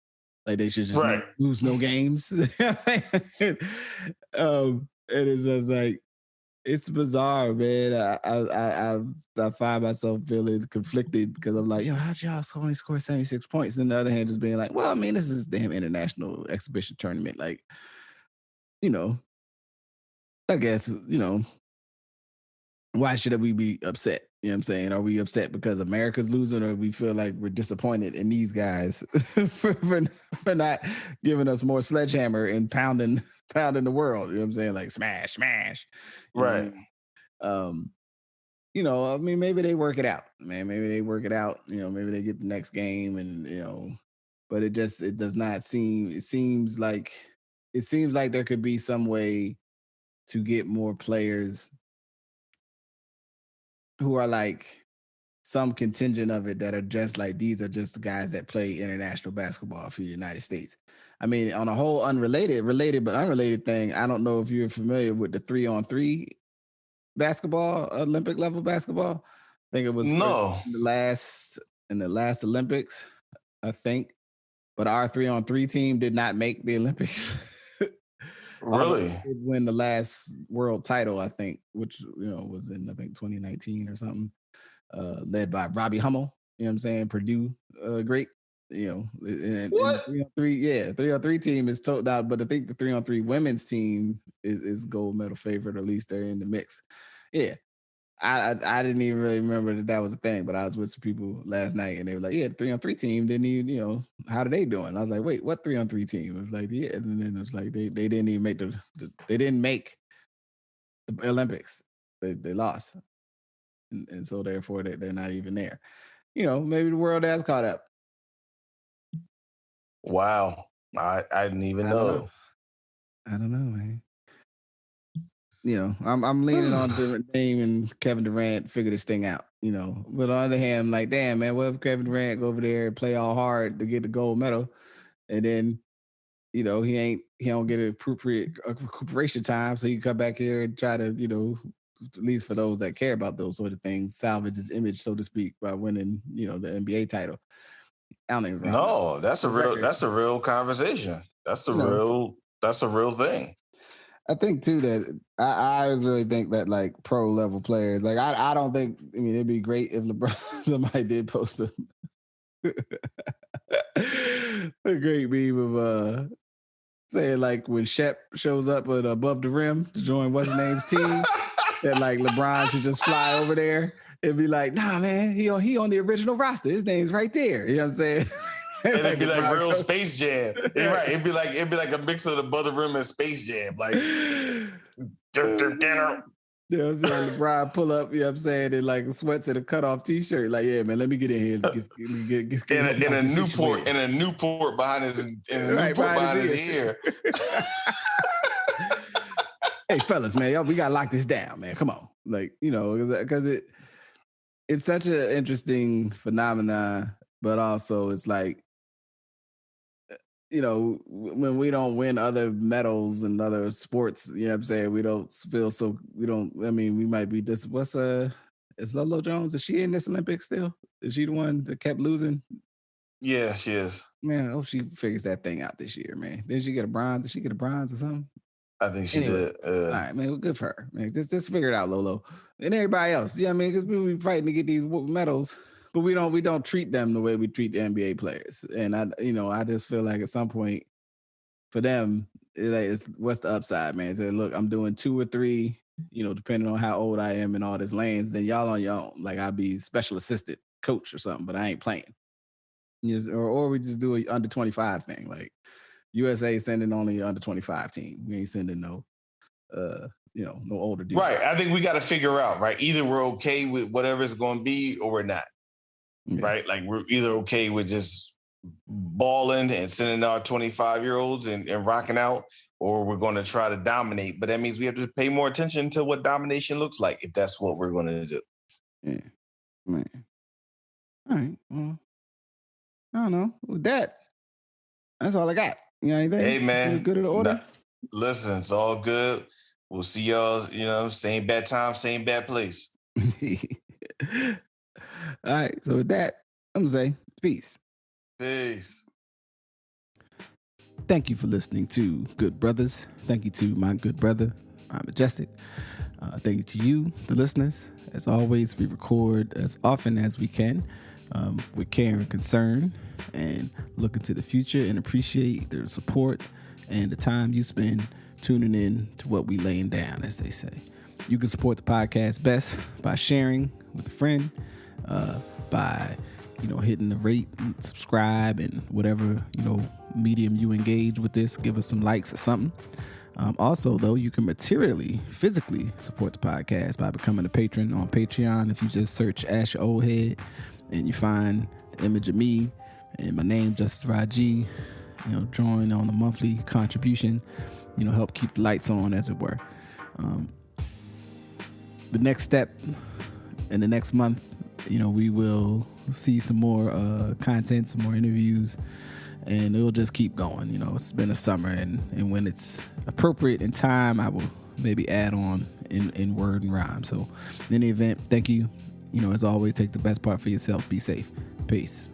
Like, they should just lose no games. And it's just like, it's bizarre, man. I find myself feeling conflicted because I'm like, yo, how'd y'all only score 76 points? And the other hand, just being like, well, I mean, this is damn international exhibition tournament. Like, I guess, why should we be upset? You know what I'm saying? Are we upset because America's losing, or we feel like we're disappointed in these guys for not giving us more sledgehammer and pounding the world? You know what I'm saying? Like, smash, smash. Right. I mean, maybe they work it out, man. Maybe they work it out. Maybe they get the next game, and but it does not seem. It seems like there could be some way to get more players who are like some contingent of it that are just like, these are just the guys that play international basketball for the United States. I mean, on a whole related but unrelated thing, I don't know if you're familiar with the 3-on-3 basketball, Olympic level basketball. I think it was no in the last Olympics, I think. but our 3-on-3 team did not make the Olympics. Really? Did win the last world title, I think, which was in I think 2019 or something, led by Robbie Hummel. You know what I'm saying? Purdue, great. And 3-on-3, 3-on-3 team is told out, but I think the 3-on-3 women's team is gold medal favorite, or at least they're in the mix. Yeah. I didn't even really remember that was a thing, but I was with some people last night and they were like, yeah, the 3-on-3 team didn't even, how are they doing? I was like, wait, what 3-on-3 team? It was like, yeah, and then it was like they didn't even make they didn't make the Olympics. They lost. And so therefore they're not even there. Maybe the world has caught up. Wow. I didn't even know. I don't know, man. I'm leaning on Dame and Kevin Durant figure this thing out, But on the other hand, I'm like, damn, man, what if Kevin Durant go over there and play all hard to get the gold medal, and then, he don't get appropriate recuperation time, so you come back here and try to, at least for those that care about those sort of things, salvage his image, so to speak, by winning, the NBA title. I don't even know. No, that's a real conversation. That's a real thing. I think too that I always really think that like pro level players, like I don't think, it'd be great if LeBron somebody did post a great meme of saying like when Shep shows up with above the rim to join what's his name's team, that like LeBron should just fly over there and be like, nah man, he on the original roster. His name's right there. You know what I'm saying? And it'd be like real Space Jam. Right. It'd be like a mix of the Above the Rim and Space Jam. Like LeBron pull up, you know what I'm saying, in like sweats and a cutoff t-shirt. Like, yeah, man, let me get in here. Get in a Newport behind his ear. Hey fellas, man, we gotta lock this down, man. Come on. Like, because it's such an interesting phenomenon, but also it's like, when we don't win other medals and other sports, you know what I'm saying, we might be this. Is Lolo Jones, is she in this Olympics still? Is she the one that kept losing? Yeah, she is. Man, I hope she figures that thing out this year, man. Did she get a bronze? Did she get a bronze or something? I think she did. All right, man, well, good for her, man. Just figure it out, Lolo. And everybody else. Yeah, because we be fighting to get these medals. But we don't treat them the way we treat the NBA players, and I just feel like at some point for them, it's what's the upside, man? Say, look, I'm doing 2 or 3, depending on how old I am in all these lanes. Then y'all on your own, like I'll be special assistant coach or something, but I ain't playing. Or we just do an under 25 thing, like USA sending only under 25 team. We ain't sending no older dudes. Right. I think we got to figure out, right? Either we're okay with whatever it's going to be, or we're not. Yeah. Right? Like we're either okay with just balling and sending our 25-year-olds and rocking out, or we're going to try to dominate. But that means we have to pay more attention to what domination looks like if that's what we're going to do. Yeah. Man. All right. Well, I don't know. With that, that's all I got. Anything? Hey, man. Good in the order? Listen, it's all good. We'll see y'all, same bad time, same bad place. All right. So with that, I'm going to say peace. Peace. Thank you for listening to Good Brothers. Thank you to my good brother, Majestic. Thank you to you, the listeners. As always, we record as often as we can with care and concern, and look into the future and appreciate the support and the time you spend tuning in to what we laying down, as they say. You can support the podcast best by sharing with a friend, by hitting the rate, subscribe, and whatever medium you engage with this. Give us some likes or something. Also, though, you can materially, physically support the podcast by becoming a patron on Patreon. If you just search Ask Your Oldhead and you find the image of me and my name, Justice Rajee, join on a monthly contribution, help keep the lights on, as it were. The next step in the next month, we will see some more content, some more interviews, and it'll just keep going. It's been a summer, and when it's appropriate in time, I will maybe add on in word and rhyme. So in any event, thank you. As always, take the best part for yourself. Be safe. Peace.